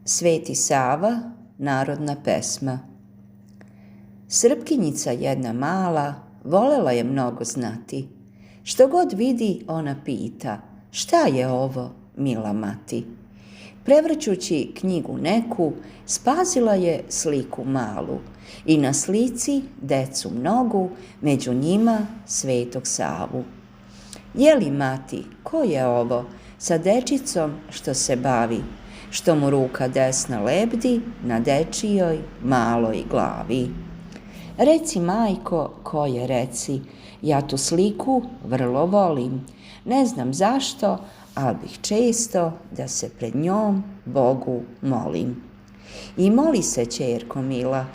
Sveti Sava, narodna pesma. Srpkinjica jedna mala, volela je mnogo znati. Što god vidi, ona pita, šta je ovo, mila mati? Prevrćući knjigu neku, spazila je sliku malu i na slici decu mnogu, među njima Svetog Savu. Je li, mati, ko je ovo sa dečicom što se bavi, što mu ruka desna lebdi na dečijoj maloj glavi? Reci, majko, ko je, reci, ja tu sliku vrlo volim, ne znam zašto, ali bih često da se pred njom Bogu molim. I moli se, ćerko mila,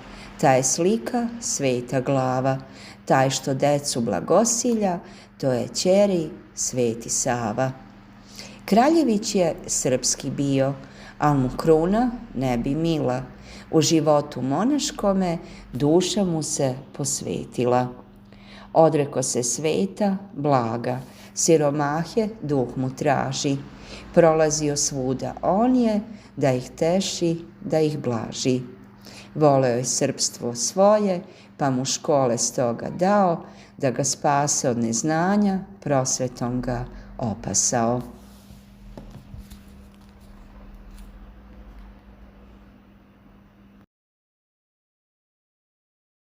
ta je slika sveta glava, taj što decu blagosilja, to je ćeri Sveti Sava. Kraljević je srpski bio, al mu kruna ne bi mila, u životu monaškome duša mu se posvetila. Odreko se sveta, blaga, siromahe duh mu traži, prolazio svuda on je, da ih teši, da ih blaži. Voleo je srpstvo svoje, pa mu škole stoga dao, da ga spase od neznanja, prosvetom ga opasao.